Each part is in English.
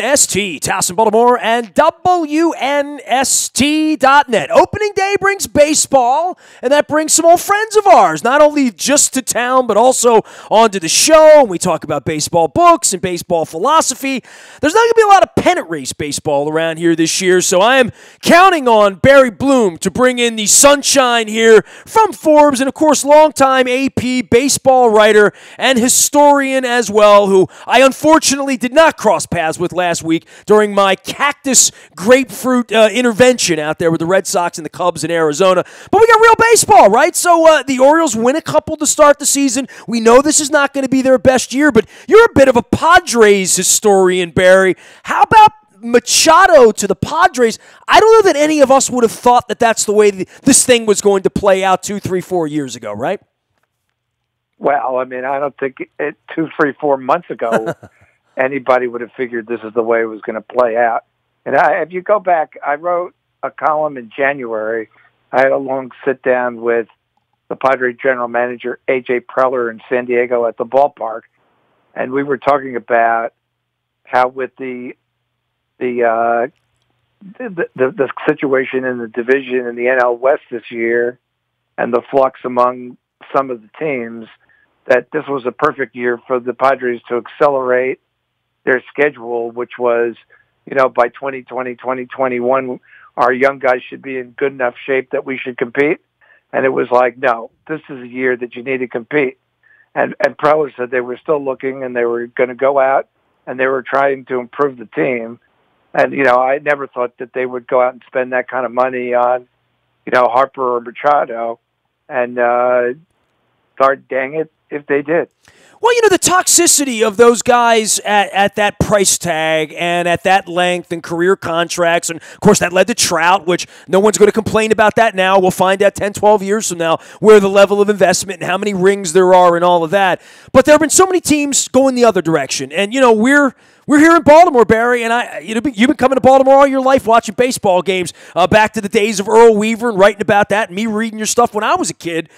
ST, Towson, Baltimore, and WNST.net. Opening day brings baseball, and that brings some old friends of ours, not only just to town, but also onto the show. And we talk about baseball books and baseball philosophy. There's not going to be a lot of pennant race baseball around here this year, so I am counting on Barry Bloom to bring in the sunshine here from Forbes, and of course, longtime AP baseball writer and historian as well, who I unfortunately did not cross paths with last week during my cactus grapefruit intervention out there with the Red Sox and the Cubs in Arizona. But we got real baseball, right? So the Orioles win a couple to start the season. We know this is not going to be their best year, but you're a bit of a Padres historian, Barry. How about Machado to the Padres? I don't know that any of us would have thought that that's the way this thing was going to play out 2, 3, 4 years ago, right? Well, I mean, I don't think 2, 3, 4 months ago anybody would have figured this is the way it was going to play out. And if you go back, I wrote a column in January. I had a long sit-down with the Padres general manager, A.J. Preller, in San Diego at the ballpark, and we were talking about how with the situation in the division in the NL West this year and the flux among some of the teams, that this was a perfect year for the Padres to accelerate their schedule, which was, by 2020, 2021, our young guys should be in good enough shape that we should compete. And it was like, no, this is a year that you need to compete. And Preller said they were still looking and they were going to go out and they were trying to improve the team. And, I never thought that they would go out and spend that kind of money on, Harper or Machado. And darn dang it if they did. Well, the toxicity of those guys at that price tag and at that length and career contracts, and, of course, that led to Trout, which no one's going to complain about that now. We'll find out 10, 12 years from now where the level of investment and how many rings there are and all of that. But there have been so many teams going the other direction. And, we're here in Baltimore, Barry, and you've been coming to Baltimore all your life watching baseball games, back to the days of Earl Weaver and writing about that and me reading your stuff when I was a kid.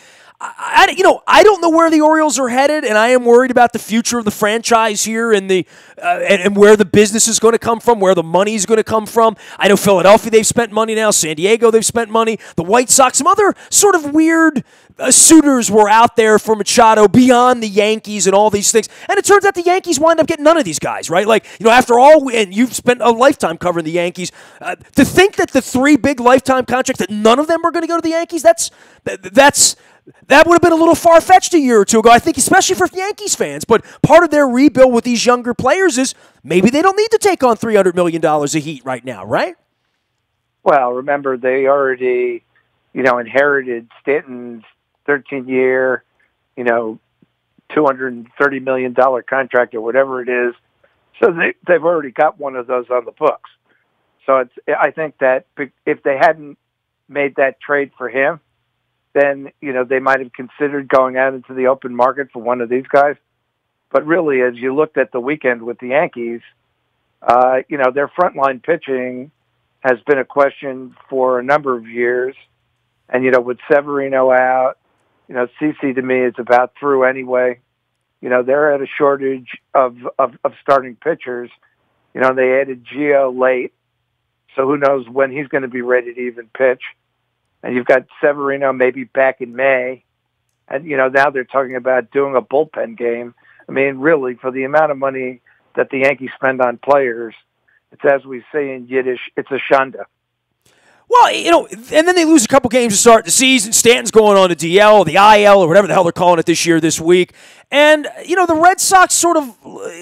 I don't know where the Orioles are headed, and I am worried about the future of the franchise here and and where the business is going to come from, where the money is going to come from. I know Philadelphia, they've spent money now. San Diego, they've spent money. The White Sox, some other sort of weird suitors were out there for Machado beyond the Yankees and all these things. And it turns out the Yankees wind up getting none of these guys, right? Like, after all, and you've spent a lifetime covering the Yankees, to think that the 3 big lifetime contracts, that none of them are going to go to the Yankees, that would have been a little far-fetched a year or two ago, I think, especially for Yankees fans. But part of their rebuild with these younger players is maybe they don't need to take on $300 million of heat right now, right? Well, remember, they already, inherited Stanton's 13-year, $230 million contract or whatever it is. So they've already got one of those on the books. So I think that if they hadn't made that trade for him, then, they might have considered going out into the open market for one of these guys. But really, as you looked at the weekend with the Yankees, their frontline pitching has been a question for a number of years. And, with Severino out, CeCe to me is about through anyway. They're at a shortage of starting pitchers. They added Gio late, so who knows when he's going to be ready to even pitch. And you've got Severino maybe back in May. And, now they're talking about doing a bullpen game. I mean, really, for the amount of money that the Yankees spend on players, it's, as we say in Yiddish, it's a shanda. Well, and then they lose a couple games to start the season. Stanton's going on the DL, the IL, or whatever the hell they're calling it this week. And, the Red Sox sort of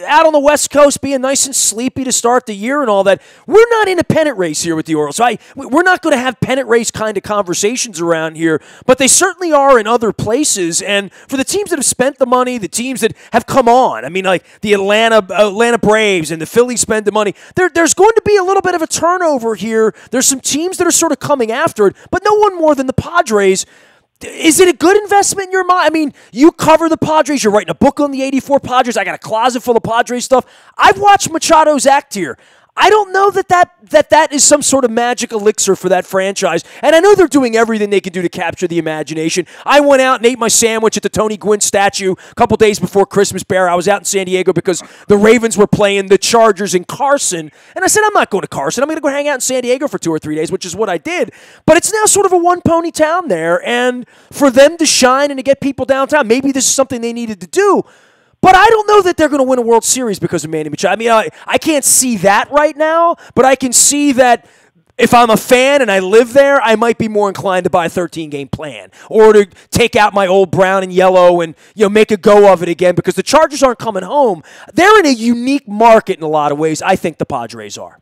out on the West Coast being nice and sleepy to start the year and all that. We're not in a pennant race here with the Orioles. So we're not going to have pennant race kind of conversations around here, but they certainly are in other places. And for the teams that have spent the money, the teams that have come on, I mean, like the Atlanta Braves and the Phillies spend the money, there's going to be a little bit of a turnover here. There's some teams that are sort of coming after it, but no one more than the Padres. Is it a good investment in your mind? I mean, you cover the Padres. You're writing a book on the '84 Padres. I got a closet full of Padres stuff. I've watched Machado's act here. I don't know that is some sort of magic elixir for that franchise. And I know they're doing everything they can do to capture the imagination. I went out and ate my sandwich at the Tony Gwynn statue a couple days before Christmas, Bear. I was out in San Diego because the Ravens were playing the Chargers in Carson. And I said, I'm not going to Carson. I'm going to go hang out in San Diego for 2 or 3 days, which is what I did. But it's now sort of a one-pony town there. And for them to shine and to get people downtown, maybe this is something they needed to do. But I don't know that they're going to win a World Series because of Manny Machado. I mean, I can't see that right now, but I can see that if I'm a fan and I live there, I might be more inclined to buy a 13-game plan or to take out my old brown and yellow and make a go of it again because the Chargers aren't coming home. They're in a unique market in a lot of ways. I think the Padres are.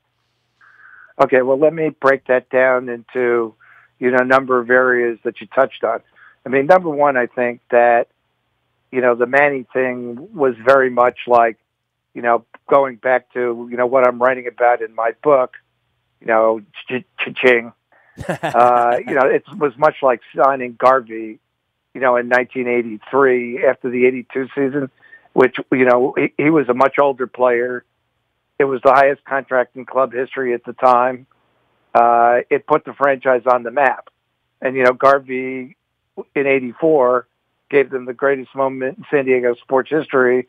Okay, well, let me break that down into a number of areas that you touched on. I mean, number one, I think that the Manny thing was very much like, going back to, what I'm writing about in my book, cha-ching. It was much like signing Garvey, in 1983 after the 82 season, which, he was a much older player. It was the highest contract in club history at the time. It put the franchise on the map. And, Garvey in 84 gave them the greatest moment in San Diego sports history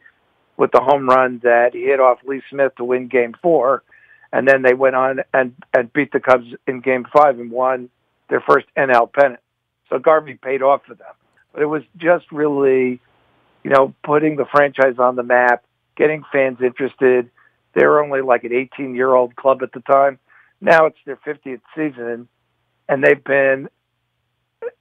with the home run that he hit off Lee Smith to win Game 4. And then they went on and beat the Cubs in Game 5 and won their first NL pennant. So Garvey paid off for them. But it was just really, putting the franchise on the map, getting fans interested. They were only like an 18-year-old club at the time. Now it's their 50th season, and they've been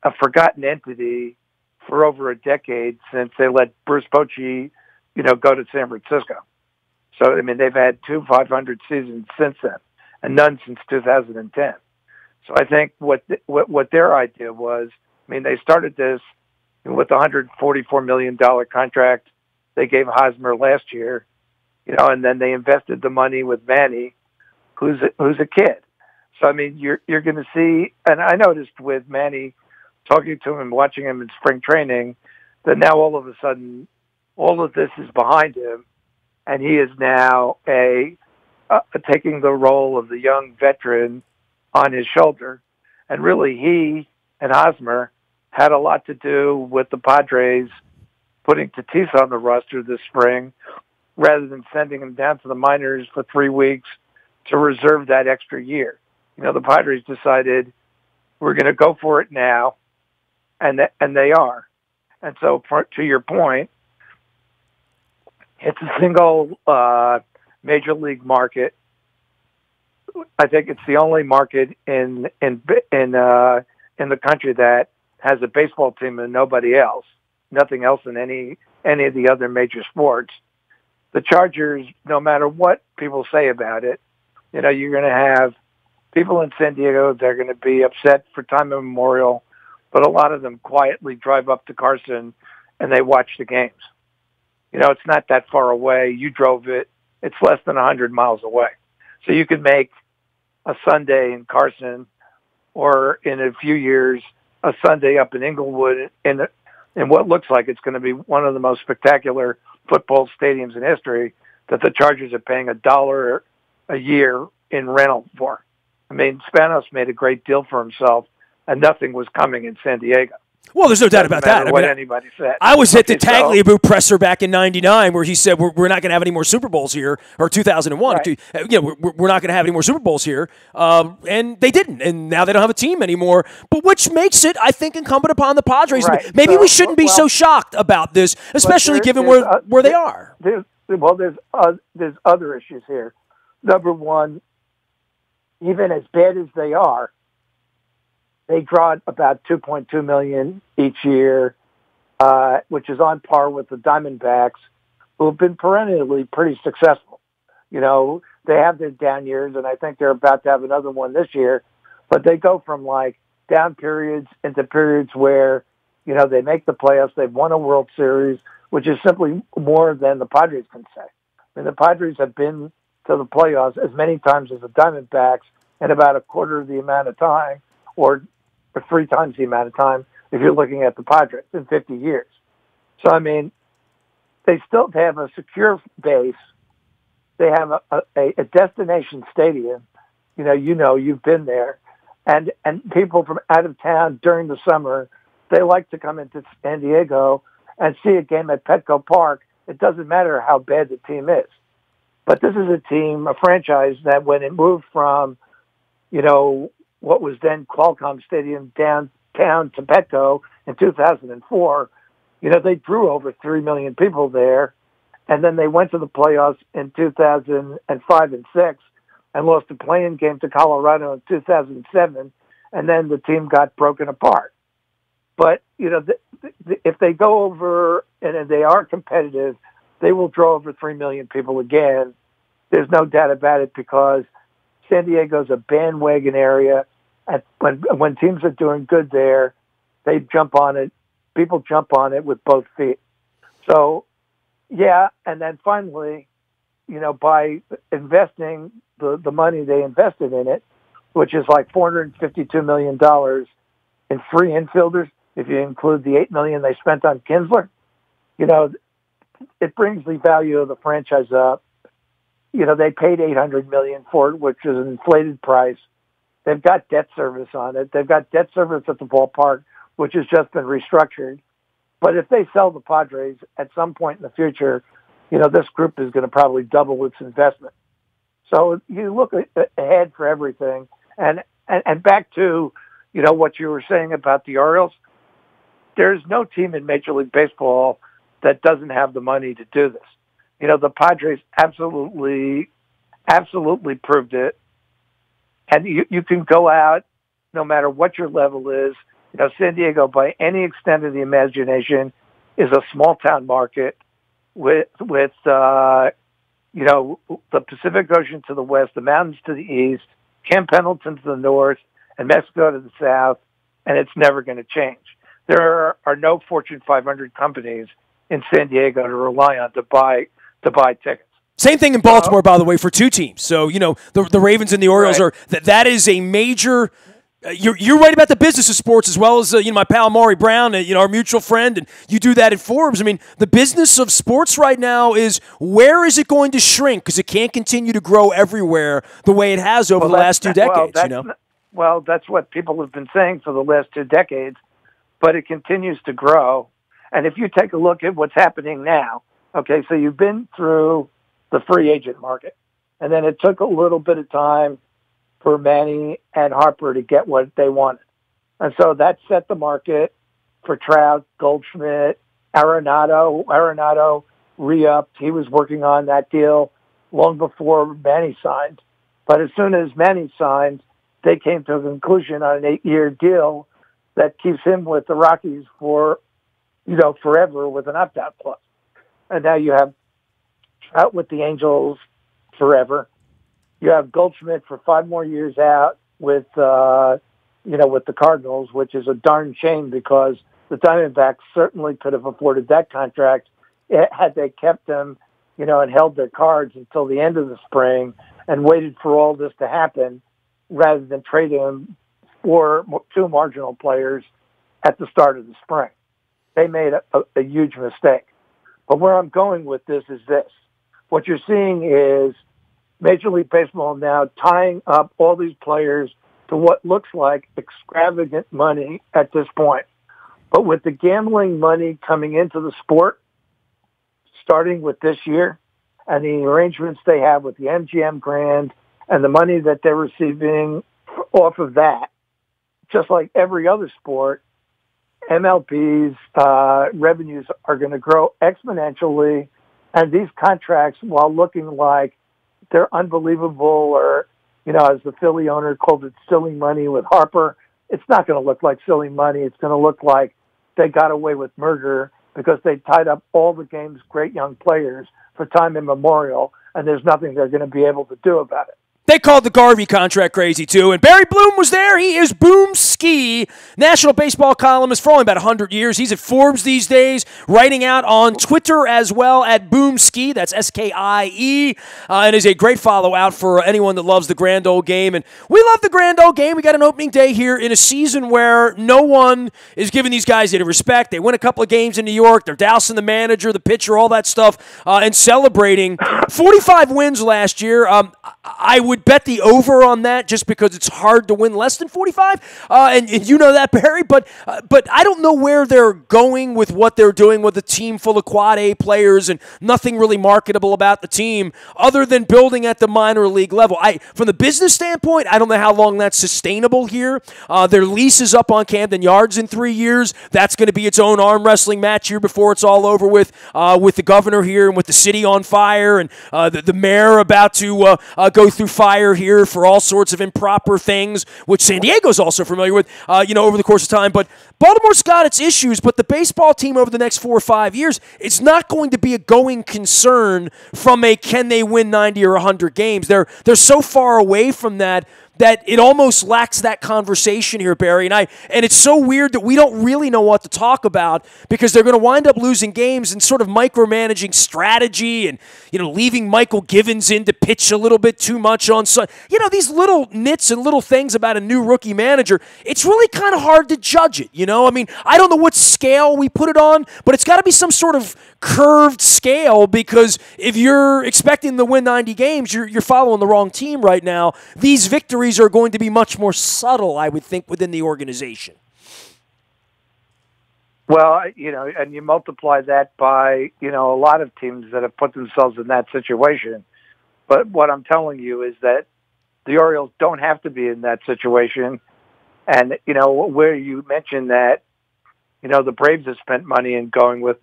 a forgotten entity for over a decade since they let Bruce Bochy, go to San Francisco. So, I mean, they've had 2 500 seasons since then, and none since 2010. So I think what their idea was, I mean, they started this with a $144 million contract they gave Hosmer last year, and then they invested the money with Manny, who's a kid. So, I mean, you're going to see, and I noticed with Manny, talking to him and watching him in spring training, that now all of a sudden, all of this is behind him, and he is now taking the role of the young veteran on his shoulder. And really, he and Hosmer had a lot to do with the Padres putting Tatis on the roster this spring, rather than sending him down to the minors for 3 weeks to reserve that extra year. The Padres decided we're going to go for it now. And they are. And so to your point, it's a single major league market. I think it's the only market in the country that has a baseball team and nobody else. Nothing else in any of the other major sports. The Chargers, no matter what people say about it, you're going to have people in San Diego that are going to be upset for time immemorial. But a lot of them quietly drive up to Carson and they watch the games. It's not that far away. You drove it. It's less than 100 miles away. So you could make a Sunday in Carson or in a few years, a Sunday up in Inglewood in what looks like it's going to be one of the most spectacular football stadiums in history that the Chargers are paying $1 a year in rental for. I mean, Spanos made a great deal for himself, and nothing was coming in San Diego. Well, there's no doubt about that. What anybody said. I was at the Tagliabue presser back in '99 where he said, we're not going to have any more Super Bowls here, or 2001. Right. We're not going to have any more Super Bowls here. And they didn't. And now they don't have a team anymore. But which makes it, I think, incumbent upon the Padres. Right. Maybe we shouldn't be so shocked about this, especially given where they are. There's other issues here. Number one, even as bad as they are, they draw about $2.2 million each year, which is on par with the Diamondbacks, who have been perennially pretty successful. They have their down years, and I think they're about to have another one this year. But they go from like down periods into periods where they make the playoffs. They've won a World Series, which is simply more than the Padres can say. I mean, the Padres have been to the playoffs as many times as the Diamondbacks in about a quarter of the amount of time, or 3 times the amount of time if you're looking at the Padres in 50 years. So, I mean, they still have a secure base they have a destination stadium. You've been there, and people from out of town during the summer, they like to come into San Diego and see a game at Petco Park. It doesn't matter how bad the team is. But this is a team, a franchise that when it moved from, what was then Qualcomm Stadium downtown to Petco in 2004, they drew over 3 million people there. And then they went to the playoffs in 2005 and 6 and lost a play-in game to Colorado in 2007. And then the team got broken apart. But, if they go over and they are competitive, they will draw over 3 million people again. There's no doubt about it because San Diego's a bandwagon area. And when teams are doing good there, they jump on it. People jump on it with both feet. So, yeah, and then finally, by investing the money they invested in it, which is like $452 million in free infielders, if you include the $8 million they spent on Kinsler, it brings the value of the franchise up. They paid $800 million for it, which is an inflated price. They've got debt service on it. They've got debt service at the ballpark, which has just been restructured. But if they sell the Padres at some point in the future, this group is going to probably double its investment. So you look ahead for everything. And back to, what you were saying about the Orioles, there's no team in Major League Baseball that doesn't have the money to do this. The Padres absolutely proved it. And you can go out no matter what your level is. San Diego, by any extent of the imagination, is a small town market with the Pacific Ocean to the west, the mountains to the east, Camp Pendleton to the north, and Mexico to the south, and it's never going to change. There are no Fortune 500 companies in San Diego to rely on to buy tickets. Same thing in Baltimore, by the way, for two teams. So, the Ravens and the Orioles right. that is a major you're right about the business of sports as well as my pal Maury Brown, our mutual friend, and you do that at Forbes. I mean, the business of sports right now is where is it going to shrink because it can't continue to grow everywhere the way it has over the last 2 decades. Well, that's what people have been saying for the last 2 decades, but it continues to grow. And if you take a look at what's happening now, okay, so you've been through the free agent market, and then it took a little bit of time for Manny and Harper to get what they wanted. And so that set the market for Trout, Goldschmidt, Arenado. Arenado re-upped. He was working on that deal long before Manny signed. But as soon as Manny signed, they came to a conclusion on an 8-year deal that keeps him with the Rockies for, forever with an opt-out clause. And now you have Trout with the Angels forever. You have Goldschmidt for 5 more years out with the Cardinals, which is a darn shame because the Diamondbacks certainly could have afforded that contract had they kept him, and held their cards until the end of the spring and waited for all this to happen rather than trade him for 2 marginal players at the start of the spring. They made a huge mistake. But where I'm going with this is this. What you're seeing is Major League Baseball now tying up all these players to what looks like extravagant money at this point. But with the gambling money coming into the sport, starting with this year, and the arrangements they have with the MGM Grand and the money that they're receiving off of that, just like every other sport, MLB's revenues are going to grow exponentially. And these contracts, while looking like they're unbelievable or, as the Philly owner called it, silly money with Harper, it's not going to look like silly money. It's going to look like they got away with murder because they tied up all the game's great young players for time immemorial, and there's nothing they're going to be able to do about it. They called the Garvey contract crazy, too. And Barry Bloom was there. He is Boomski, national baseball columnist for only about 100 years. He's at Forbes these days, writing out on Twitter as well at Boomski. That's S-K-I-E. And is a great follow out for anyone that loves the grand old game. And we love the grand old game. We got an opening day here in a season where no one is giving these guys any respect. They win a couple of games in New York. They're dousing the manager, the pitcher, all that stuff, and celebrating. 45 wins last year. I would bet the over on that just because it's hard to win less than 45, and you know that, Barry. But I don't know where they're going with what they're doing with a team full of quad A players and nothing really marketable about the team other than building at the minor league level. From the business standpoint, I don't know how long that's sustainable here. Their lease is up on Camden Yards in 3 years. That's going to be its own arm wrestling match here before it's all over with the governor here and with the city on fire and the mayor about to go through fire here for all sorts of improper things, which San Diego's also familiar with, over the course of time. But Baltimore's got its issues, but the baseball team over the next 4 or 5 years, it's not going to be a going concern from a can they win 90 or 100 games. They're so far away from that it almost lacks that conversation here, Barry. And it's so weird that we don't really know what to talk about because they're going to wind up losing games and sort of micromanaging strategy and, leaving Michael Givens in to pitch a little bit too much on Sunday. These little nits and little things about a new rookie manager, it's really kind of hard to judge it, I don't know what scale we put it on, but it's got to be some sort of curved scale because if you're expecting to win 90 games, you're following the wrong team right now. These victories are going to be much more subtle, I would think, within the organization. Well, and you multiply that by, a lot of teams that have put themselves in that situation. But what I'm telling you is that the Orioles don't have to be in that situation. And, where you mentioned that, the Braves have spent money in going with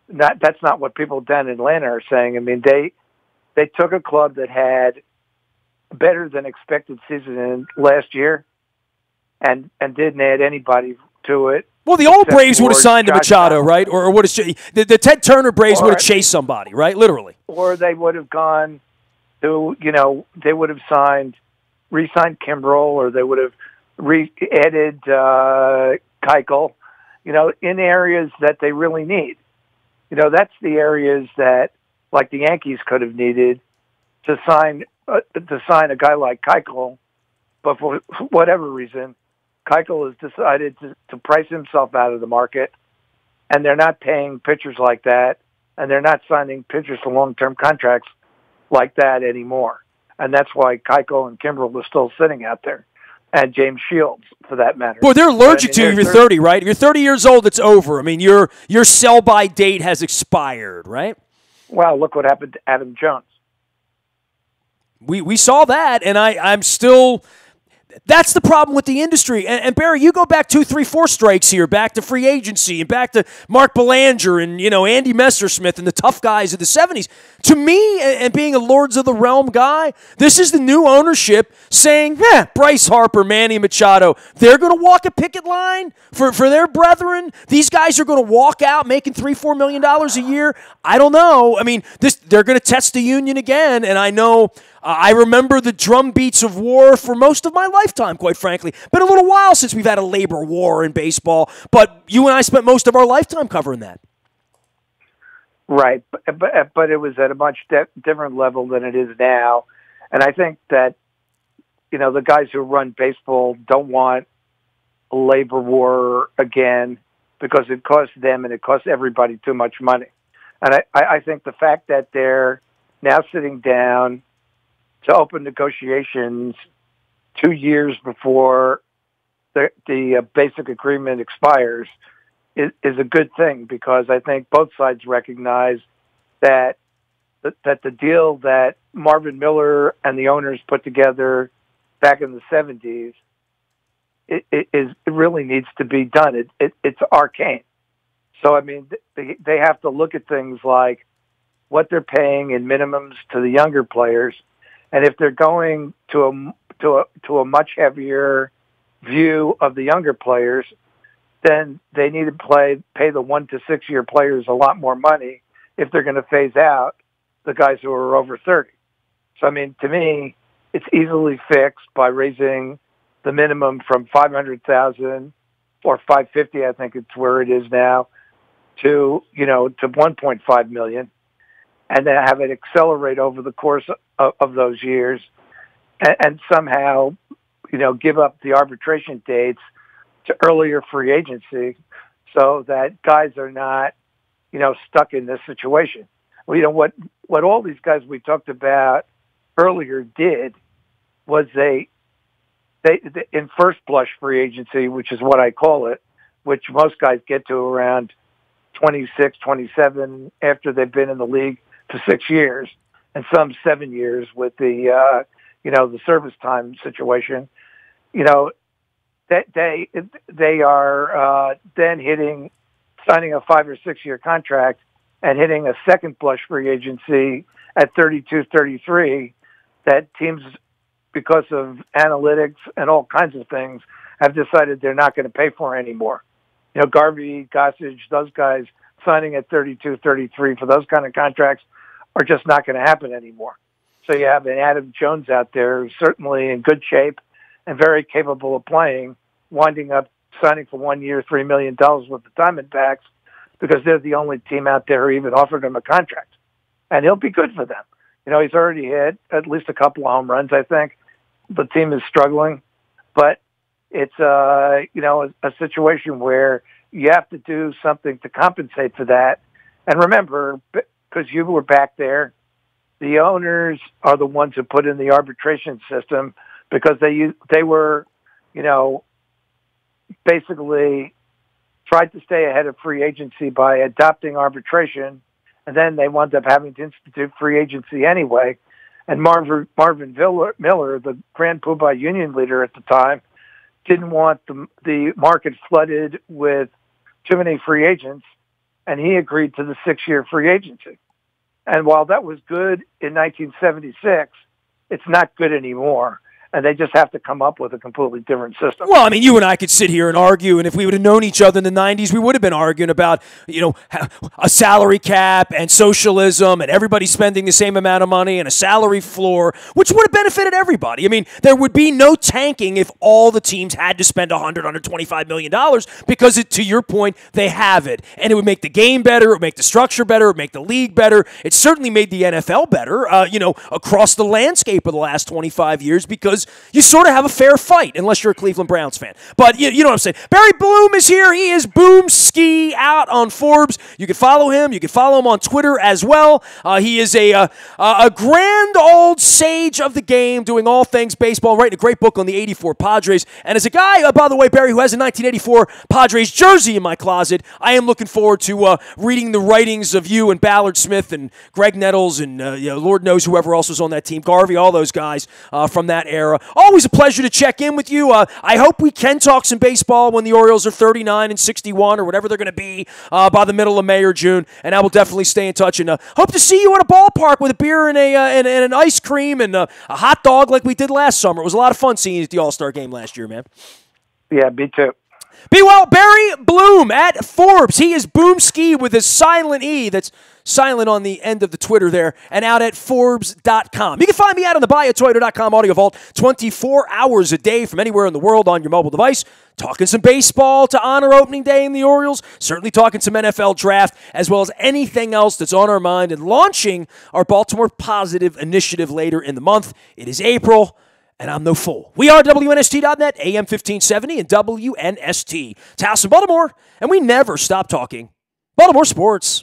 that's not what people down in Atlanta are saying. I mean, they took a club that had better than expected season in last year and didn't add anybody to it. Well, the old Braves would have signed Machado, right? Or would have the Ted Turner Braves would have chased somebody, right? Literally. Or they would have gone to, they would have re-signed Kimbrel, or they would have added Keuchel, in areas that they really need. That's the areas that, like the Yankees could have needed to sign a guy like Keuchel, but for whatever reason, Keuchel has decided to price himself out of the market, and they're not paying pitchers like that, and they're not signing pitchers to long-term contracts like that anymore. And that's why Keuchel and Kimbrel are still sitting out there, and James Shields, for that matter. Boy, they're allergic to you if you're 30, right? If you're 30 years old, it's over. I mean, your sell-by date has expired, right? Well, look what happened to Adam Jones. We saw that, and I'm still – that's the problem with the industry. And Barry, you go back 2, 3, 4 strikes here, back to free agency and back to Mark Belanger and, Andy Messersmith and the tough guys of the 70s. To me, and being a Lords of the Realm guy, this is the new ownership saying, Bryce Harper, Manny Machado, they're going to walk a picket line for their brethren. These guys are going to walk out making $3, $4 million a year. I don't know. I mean, they're going to test the union again, and I know – I remember the drum beats of war for most of my lifetime, quite frankly. Been a little while since we've had a labor war in baseball, but you and I spent most of our lifetime covering that. Right, but it was at a much different level than it is now. And I think that, the guys who run baseball don't want a labor war again because it costs them and it costs everybody too much money. And I think the fact that they're now sitting down to open negotiations 2 years before the basic agreement expires is a good thing, because I think both sides recognize that the deal that Marvin Miller and the owners put together back in the 70s it really needs to be done. It's arcane. So, I mean, they have to look at things like what they're paying in minimums to the younger players. And if they're going to a much heavier view of the younger players, then they need to pay the 1 to 6 year players a lot more money if they're going to phase out the guys who are over 30. So, I mean, to me, it's easily fixed by raising the minimum from 500,000 or 550, I think it's where it is now, to 1.5 million, and then have it accelerate over the course of those years, and somehow, give up the arbitration dates to earlier free agency, so that guys are not, stuck in this situation. Well, what all these guys we talked about earlier did was they in first blush free agency, which is what I call it, which most guys get to around 26, 27 after they've been in the league for 6 years, and some 7 years with the the service time situation. That they are then signing a 5 or 6 year contract and hitting a second blush free agency at 32, 33, that teams, because of analytics and all kinds of things, have decided they're not going to pay for anymore. Garvey, Gossage, those guys signing at 32, 33 for those kind of contracts are just not going to happen anymore. So you have an Adam Jones out there who's certainly in good shape and very capable of playing, winding up signing for 1 year, $3 million with the Diamondbacks, because they're the only team out there who even offered him a contract. And he'll be good for them. He's already hit at least a couple of home runs, I think. The team is struggling, but it's a situation where you have to do something to compensate for that. And remember, because you were back there, the owners are the ones who put in the arbitration system, because they were, basically tried to stay ahead of free agency by adopting arbitration, and then they wound up having to institute free agency anyway. And Marvin Miller, the Grand Poobah union leader at the time, didn't want the market flooded with too many free agents, and he agreed to the 6 year free agency. And while that was good in 1976, it's not good anymore. And they just have to come up with a completely different system. Well, I mean, you and I could sit here and argue, and if we would have known each other in the 90s, we would have been arguing about, a salary cap and socialism and everybody spending the same amount of money and a salary floor, which would have benefited everybody. I mean, there would be no tanking if all the teams had to spend $125 million, because, to your point, they have it. And it would make the game better, it would make the structure better, it would make the league better. It certainly made the NFL better, across the landscape of the last 25 years, because you sort of have a fair fight, unless you're a Cleveland Browns fan. But you know what I'm saying. Barry Bloom is here. He is Boom Ski out on Forbes. You can follow him. You can follow him on Twitter as well. He is a grand old sage of the game, doing all things baseball, writing a great book on the 84 Padres. And as a guy, by the way, Barry, who has a 1984 Padres jersey in my closet, I am looking forward to reading the writings of you and Ballard Smith and Greg Nettles and Lord knows whoever else was on that team, Garvey, all those guys from that era. Always a pleasure to check in with you. I hope we can talk some baseball when the Orioles are 39 and 61 or whatever they're going to be by the middle of May or June, and I will definitely stay in touch, and hope to see you at a ballpark with a beer and an ice cream and a hot dog like we did last summer. It was a lot of fun seeing you at the All-Star game last year, man. Yeah, me too. Be well. Barry Bloom at Forbes. He is Boom Ski with a silent E. That's silent on the end of the Twitter there, and out at Forbes.com. You can find me out on the BuyAToyota.com Audio Vault 24 hours a day from anywhere in the world on your mobile device. Talking some baseball to honor opening day in the Orioles. Certainly talking some NFL draft, as well as anything else that's on our mind, and launching our Baltimore Positive initiative later in the month. It is April, and I'm no fool. We are WNST.net, AM 1570, and WNST. Towson, Baltimore, and we never stop talking Baltimore sports.